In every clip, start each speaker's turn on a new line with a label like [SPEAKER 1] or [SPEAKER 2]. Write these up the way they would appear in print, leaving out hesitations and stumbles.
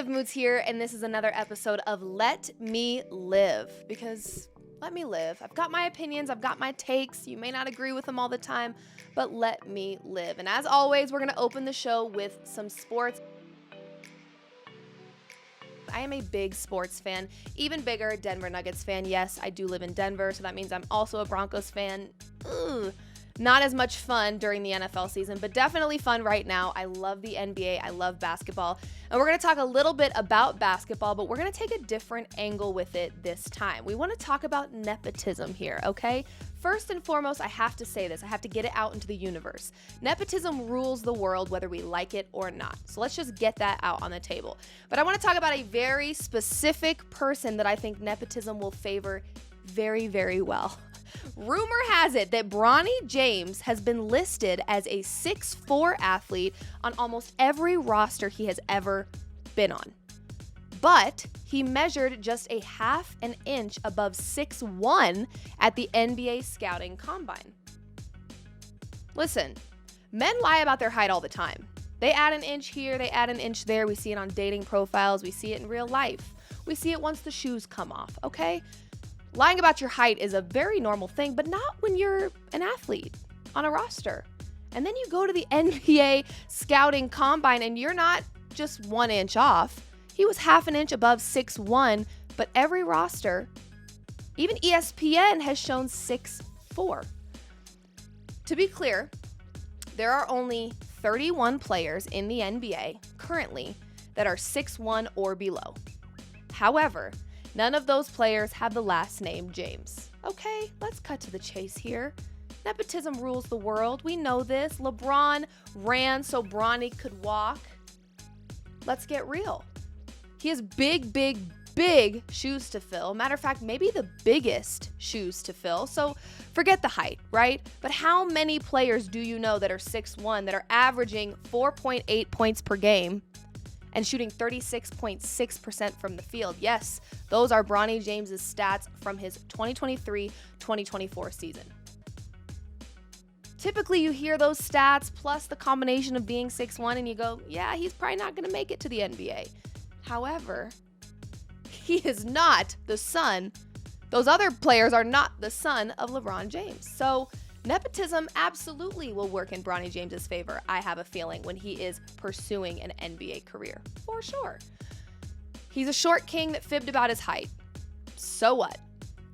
[SPEAKER 1] Liv Moods here, and this is another episode of Let Me Live, because let me live. I've got my opinions, I've got my takes. You may not agree with them all the time, but let me live. And as always, we're going to open the show with some sports. I am a big sports fan, even bigger Denver Nuggets fan. Yes, I do live in Denver, so that means I'm also a Broncos fan. Not as much fun during the NFL season, but definitely fun right now. I love the NBA. I love basketball. And we're going to talk a little bit about basketball, but we're going to take a different angle with it this time. We want to talk about nepotism here, okay? First and foremost, I have to say this. I have to get it out into the universe. Nepotism rules the world whether we like it or not. So let's just get that out on the table. But I want to talk about a very specific person that I think nepotism will favor very, very well. Rumor has it that Brawny James has been listed as a 6'4" athlete on almost every roster he has ever been on. But he measured just a half an inch above 6'1" at the NBA scouting combine. Listen, men lie about their height all the time. They add an inch here, they add an inch there. We see it on dating profiles, we see it in real life. We see it once the shoes come off, okay? Lying about your height is a very normal thing, but not when you're an athlete on a roster. And then you go to the NBA scouting combine and you're not just 1 inch off. He was half an inch above 6'1", but every roster, even ESPN, has shown 6'4". To be clear, there are only 31 players in the NBA currently that are 6'1" or below. However, none of those players have the last name James. Okay, let's cut to the chase here. Nepotism rules the world. We know this. LeBron ran so Bronny could walk. Let's get real. He has big, big, big shoes to fill. Matter of fact, maybe the biggest shoes to fill. So forget the height, right? But how many players do you know that are 6'1", that are averaging 4.8 points per game and shooting 36.6% from the field? Yes, those are Brawny James's stats from his 2023-2024 season. Typically, you hear those stats plus the combination of being 6'1", and you go, yeah, he's probably not going to make it to the NBA. However, he is not the son. Those other players are not the son of LeBron James. So nepotism absolutely will work in Brawny James's favor, I have a feeling, when he is pursuing an NBA career. For sure. He's a short king that fibbed about his height. So what?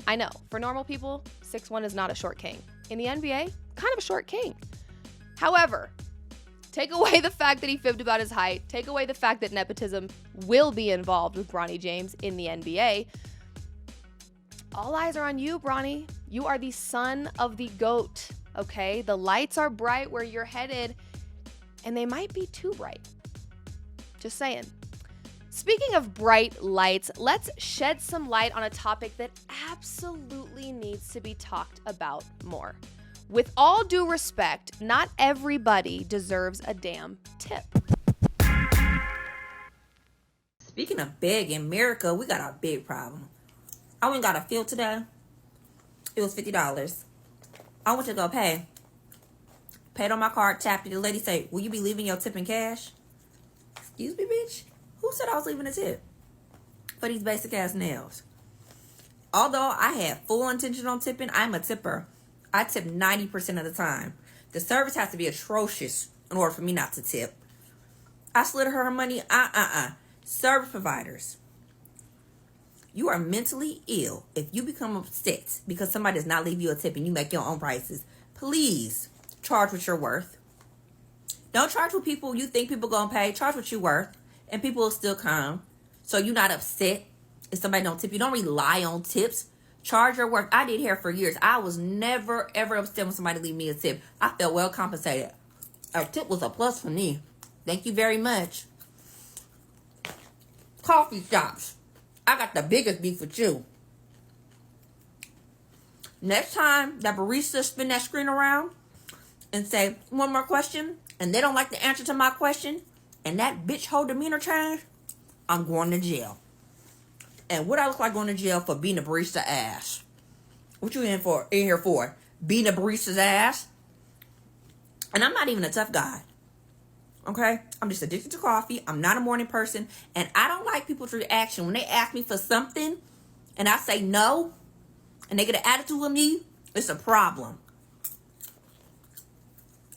[SPEAKER 1] I know, for normal people, 6'1" is not a short king. In the NBA, kind of a short king. However, take away the fact that he fibbed about his height, take away the fact that nepotism will be involved with Brawny James in the NBA. All eyes are on you, Brawny. You are the son of the GOAT, okay? The lights are bright where you're headed, and they might be too bright. Just saying. Speaking of bright lights, let's shed some light on a topic that absolutely needs to be talked about more. With all due respect, not everybody deserves a damn tip.
[SPEAKER 2] Speaking of big, in America, we got a big problem. I went and got a fill today. It was $50. I went to go pay. Paid on my card, tapped it. The lady said, will you be leaving your tip in cash? Excuse me, bitch? Who said I was leaving a tip for these basic ass nails? Although I had full intention on tipping, I'm a tipper. I tip 90% of the time. The service has to be atrocious in order for me not to tip. I slid her money. Service providers. You are mentally ill if you become upset because somebody does not leave you a tip and you make your own prices. Please charge what you're worth. Don't charge what people you think people gonna pay. Charge what you're worth, and people will still come. So you're not upset if somebody don't tip you. Don't rely on tips. Charge your worth. I did hair for years. I was never ever upset when somebody leave me a tip. I felt well compensated. A tip was a plus for me. Thank you very much. Coffee shops. I got the biggest beef with you. Next time that barista spin that screen around and say, one more question, and they don't like the answer to my question, and that bitch whole demeanor change, I'm going to jail. And what I look like going to jail for being a barista ass? What you in here for? Being a barista's ass? And I'm not even a tough guy. Okay? I'm just addicted to coffee. I'm not a morning person. And I don't like people's reaction. When they ask me for something and I say no, and they get an attitude with me, it's a problem.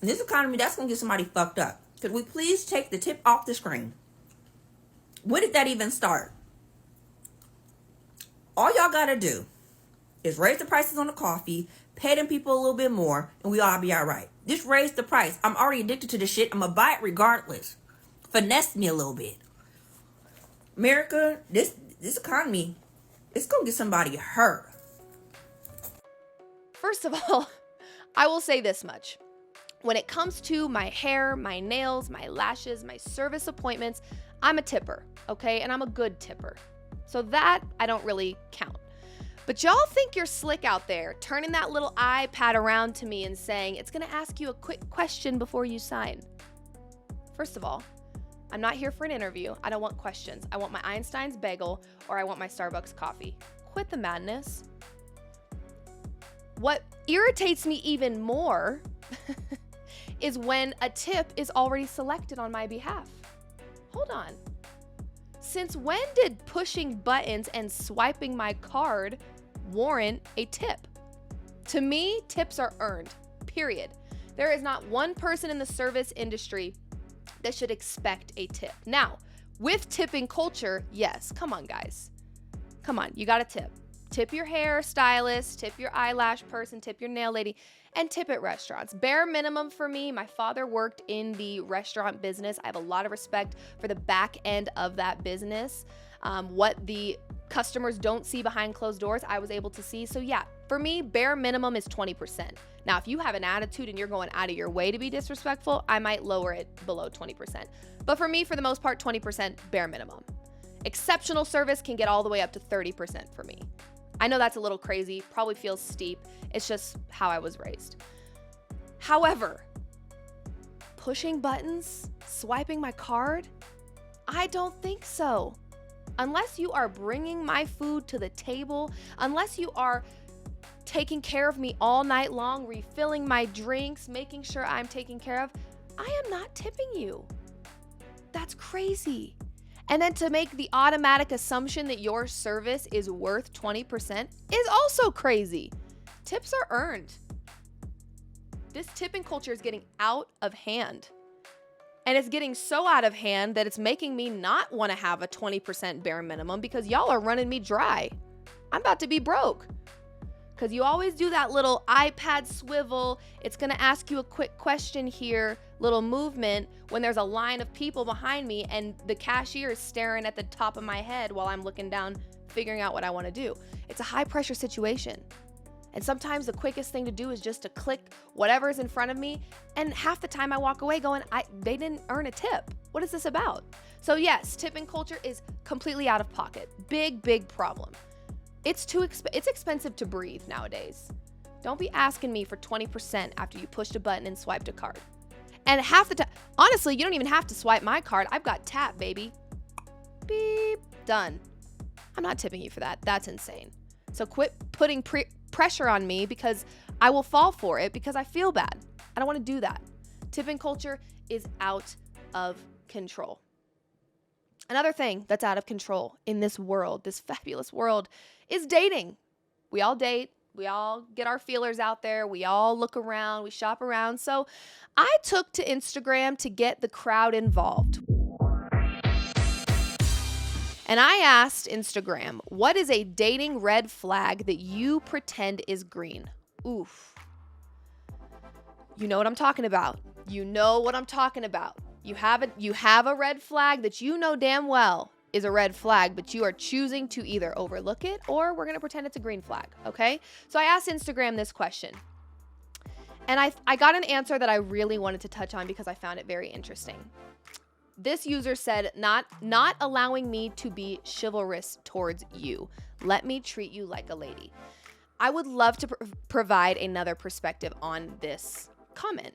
[SPEAKER 2] In this economy, that's going to get somebody fucked up. Could we please take the tip off the screen? When did that even start? All y'all got to do is raise the prices on the coffee, pay them people a little bit more, and we all be all right. Just raise the price. I'm already addicted to this shit. I'm going to buy it regardless. Finesse me a little bit. America, this economy, it's going to get somebody hurt.
[SPEAKER 1] First of all, I will say this much. When it comes to my hair, my nails, my lashes, my service appointments, I'm a tipper, okay? And I'm a good tipper. So that I don't really count. But y'all think you're slick out there, turning that little iPad around to me and saying, it's gonna ask you a quick question before you sign. First of all, I'm not here for an interview. I don't want questions. I want my Einstein's bagel or I want my Starbucks coffee. Quit the madness. What irritates me even more is when a tip is already selected on my behalf. Hold on. Since when did pushing buttons and swiping my card warrant a tip? To me, tips are earned, period. There is not one person in the service industry that should expect a tip. Now, with tipping culture, yes, come on, guys. Come on, you gotta tip. Tip your hairstylist, tip your eyelash person, tip your nail lady, and tip at restaurants. Bare minimum for me. My father worked in the restaurant business. I have a lot of respect for the back end of that business. What the customers don't see behind closed doors, I was able to see. So yeah, for me, bare minimum is 20%. Now, if you have an attitude and you're going out of your way to be disrespectful, I might lower it below 20%. But for me, for the most part, 20% bare minimum. Exceptional service can get all the way up to 30% for me. I know that's a little crazy, probably feels steep. It's just how I was raised. However, pushing buttons, swiping my card, I don't think so. Unless you are bringing my food to the table, unless you are taking care of me all night long, refilling my drinks, making sure I'm taken care of, I am not tipping you. That's crazy. And then to make the automatic assumption that your service is worth 20% is also crazy. Tips are earned. This tipping culture is getting out of hand. And it's getting so out of hand that it's making me not want to have a 20% bare minimum because y'all are running me dry. I'm about to be broke. Because you always do that little iPad swivel, it's going to ask you a quick question here, little movement, when there's a line of people behind me and the cashier is staring at the top of my head while I'm looking down, figuring out what I want to do. It's a high pressure situation. And sometimes the quickest thing to do is just to click whatever's in front of me. And half the time I walk away going, they didn't earn a tip. What is this about? So yes, tipping culture is completely out of pocket. Big, big problem. It's expensive to breathe nowadays. Don't be asking me for 20% after you pushed a button and swiped a card. And half the time, honestly, you don't even have to swipe my card. I've got tap, baby. Beep, done. I'm not tipping you for that. That's insane. So quit putting pressure on me because I will fall for it because I feel bad. I don't want to do that. Tipping culture is out of control. Another thing that's out of control in this world, this fabulous world, is dating. We all date. We all get our feelers out there. We all look around. We shop around. So I took to Instagram to get the crowd involved. And I asked Instagram, what is a dating red flag that you pretend is green? Oof. You know what I'm talking about. You know what I'm talking about. You have a red flag that you know damn well is a red flag, but you are choosing to either overlook it or we're going to pretend it's a green flag, okay? So I asked Instagram this question. And I got an answer that I really wanted to touch on because I found it very interesting. This user said, not allowing me to be chivalrous towards you. Let me treat you like a lady. I would love to provide another perspective on this comment.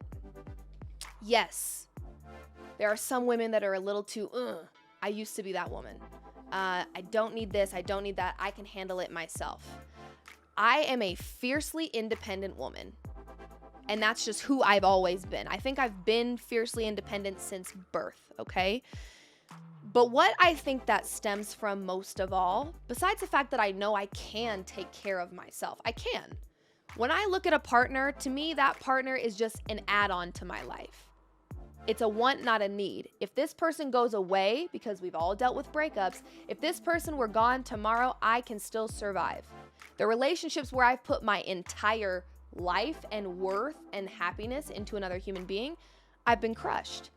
[SPEAKER 1] Yes, there are some women that are a little too, I used to be that woman. I don't need this. I don't need that. I can handle it myself. I am a fiercely independent woman. And that's just who I've always been. I think I've been fiercely independent since birth, okay? But what I think that stems from most of all, besides the fact that I know I can take care of myself, I can. When I look at a partner, to me, that partner is just an add-on to my life. It's a want, not a need. If this person goes away, because we've all dealt with breakups, if this person were gone tomorrow, I can still survive. The relationships where I've put my entire life and worth and happiness into another human being, I've been crushed.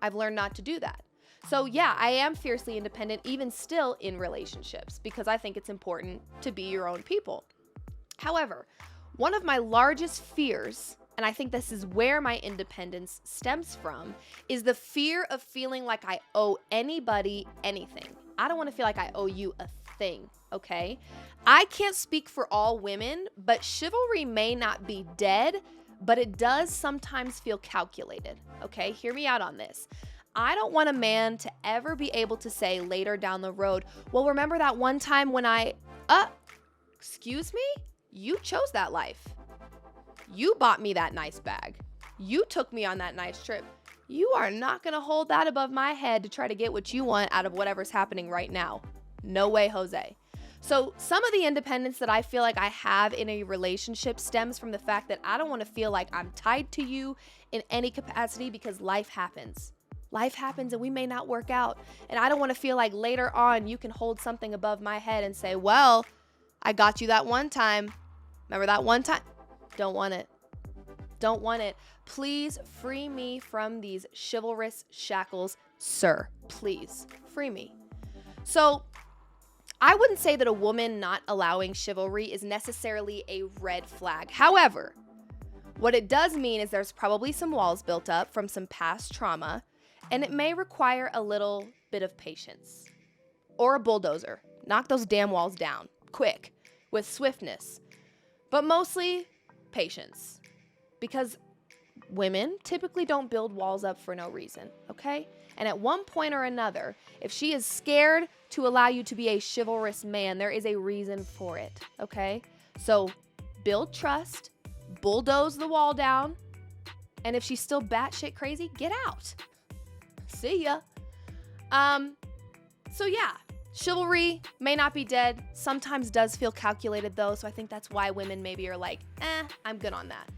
[SPEAKER 1] I've learned not to do that. So yeah, I am fiercely independent, even still in relationships, because I think it's important to be your own people. However, one of my largest fears, and I think this is where my independence stems from, is the fear of feeling like I owe anybody anything. I don't want to feel like I owe you a thing, okay? I can't speak for all women, but chivalry may not be dead, but it does sometimes feel calculated, okay? Hear me out on this. I don't want a man to ever be able to say later down the road, well, remember that one time when excuse me? You chose that life. You bought me that nice bag. You took me on that nice trip. You are not going to hold that above my head to try to get what you want out of whatever's happening right now. No way, Jose. So some of the independence that I feel like I have in a relationship stems from the fact that I don't want to feel like I'm tied to you in any capacity, because life happens. Life happens and we may not work out. And I don't want to feel like later on you can hold something above my head and say, well, I got you that one time. Remember that one time? Don't want it. Don't want it. Please free me from these chivalrous shackles, sir. Please free me. So I wouldn't say that a woman not allowing chivalry is necessarily a red flag. However, what it does mean is there's probably some walls built up from some past trauma, and it may require a little bit of patience. Or a bulldozer. Knock those damn walls down, quick, with swiftness. But mostly patience. Because women typically don't build walls up for no reason, okay? And at one point or another, if she is scared to allow you to be a chivalrous man, there is a reason for it, okay? So build trust, bulldoze the wall down, and if she's still batshit crazy, get out. See ya. So yeah, chivalry may not be dead. Sometimes does feel calculated though, so I think that's why women maybe are like, I'm good on that.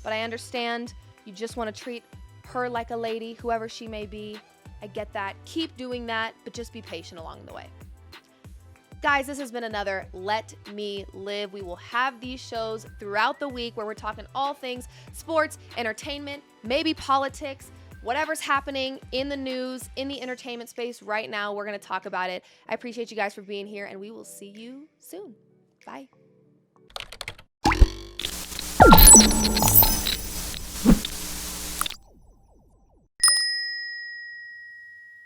[SPEAKER 1] But I understand you just want to treat her like a lady, whoever she may be. I get that. Keep doing that, but just be patient along the way. Guys, this has been another Let Me Live. We will have these shows throughout the week where we're talking all things sports, entertainment, maybe politics, whatever's happening in the news, in the entertainment space right now. We're going to talk about it. I appreciate you guys for being here, and we will see you soon. Bye.